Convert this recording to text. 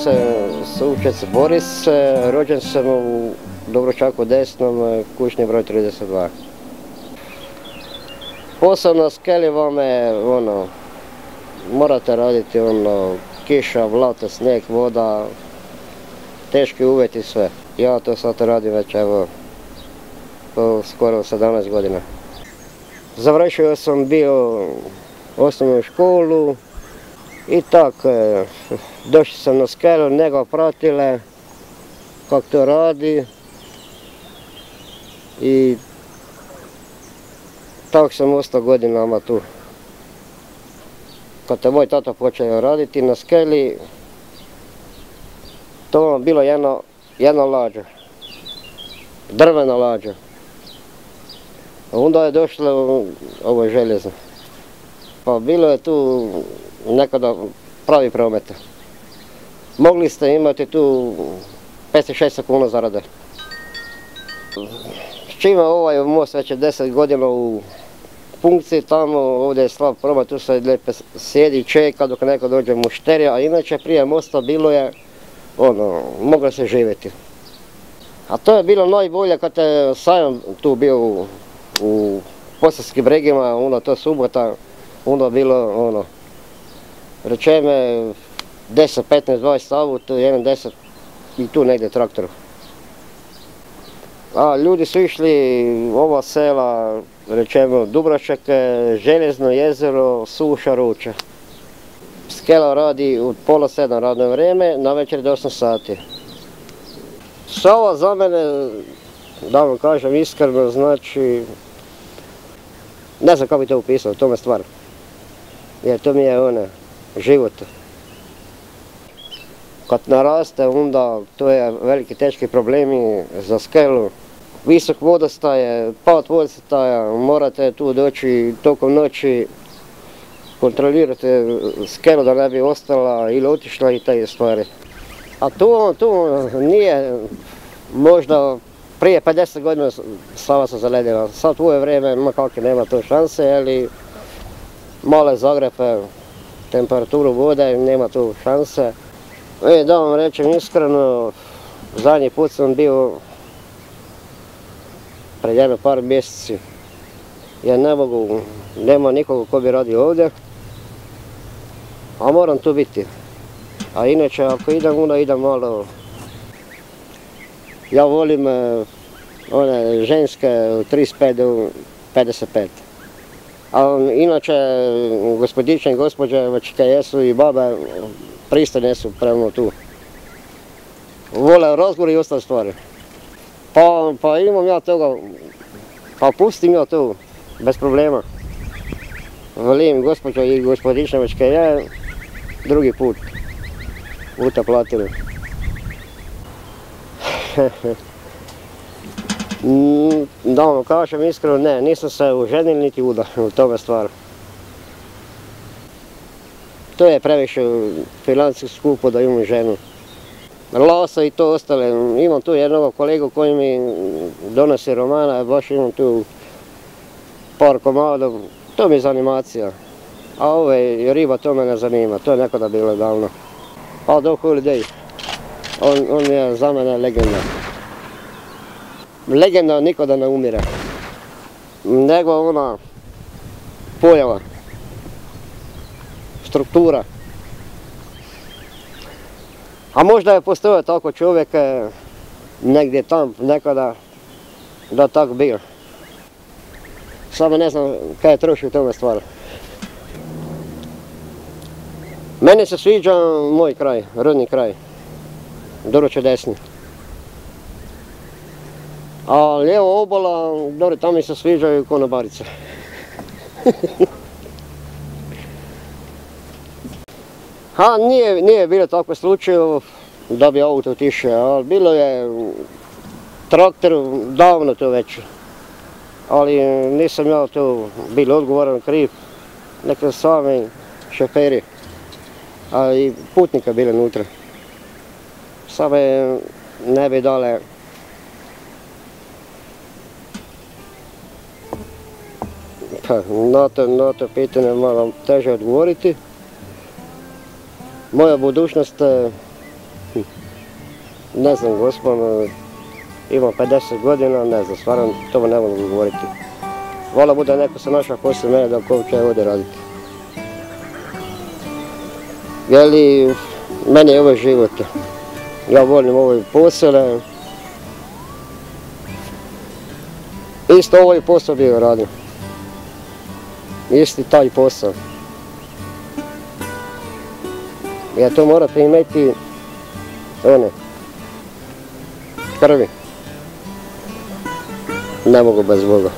se Sučec Boris, rođen sam u Dobročaku Desnom, kućni broj 32. Posao na skeli vam je, morate raditi, kiša, blato, snijeg, voda, teški uvjeti, sve. Ja to sad radim već, evo, skoro 17 godina. Završio sam bio osnovnu školu i tako, došli sam na skelu, njega pratile, kako to radi i tako sam ostao godinama tu. Kad je moj tata počeo raditi na skeli, to vam bilo jedna lađa, drvena lađa. Onda je došlo ovo željezno. Pa bilo je tu nekada pravi promet. Mogli ste imati tu 500-600 kuna zarade. S čime ovaj most već je 10 godina u funkciji, tamo ovdje je slab promet, tu se lijepo sjedi i čeka dok neko dođe mušterija, a inače prije mosta bilo je, moglo se živjeti. A to je bilo najbolje kad je sajam tu bio u Posavskim bregima, to subota, onda je bilo, reče me 10, 15, 20 auto, 1, 10 i tu negdje traktor. A ljudi su išli ova sela, rečemo Dubročak, Željezno jezero, Suša, Ruča. Skela radi od pola 7 radno vrijeme, na večer do 8 sati. Sava za mene, da vam kažem iskreno, znači, ne znam kako bi to upisao, to me stvar. Jer to mi je život. Kad naraste, onda to je veliki teški problemi za skelu. Visok vodostaj, pad vodostaja, morate tu doći tokom noći, kontrolirate skelu da ne bi ostala ili otišla i te stvari. A tu nije možda prije 50 godina Sava se zaledila. Sad u ovo vrijeme makako nema to šanse, ali male zagrepe, temperaturu vode, nema tu šanse. Da vam rečem iskreno, zadnji put sam bio pred jedno par mjeseci. Ja nema nikoga ko bi radio ovdje, a moram tu biti. A inače ako idem, onda idem malo. Ja volim one ženske od 35 do 55. A inače gospodiće i gospođe već kad jesu i babe pristojne su prema tu. Vole razgovor i ostale stvari. Pa imam ja toga, pa pustim ja to bez problema. Volim gospođa i gospodiće već kad je drugi put. Uta platili. Da vam kažem iskreno, ne, nisam se oženil niti udao u tome stvar. To je previše financijski skupo da imam ženu. Lasa i to ostale, imam tu jednog kolegu koji mi donosi romana, baš imam tu par komada, to mi je zanimacija. A ove riba to me ne zanima, to je nekada bilo davno. A Doc Holliday, on je za mene legenda. Legenda nikada ne umire, nego ona pojava, struktura. A možda je postojao tako čovjek negdje tam, nekada, da tako bio. Samo ne znam kaj je trošio tome stvar. Meni se sviđa moj kraj, rodni kraj, Dobročak Desni. A lijevo obala, dobro, tamo mi se sviđaju konobarice. Nije bilo takve slučaje da bi auto otišao, ali bilo je traktor davno to već. Ali nisam ja to bilo odgovoran kriv, neka sami šoferi, a i putnika bili unutra. Samo ne bi dale. Na to pitanje malo teže odgovoriti. Moja budućnost Ne znam, gospon, imam 50 godina, ne znam, stvarno to ne mogu govoriti. Vola bude neko se našao poslije mene da ko će ovdje raditi. Jeli, meni je ovo život. Ja volim ove posele. Isto ovaj posao bio radim. Isti taj posao. Ja to morate imati prvi. Ne mogu bez Boga.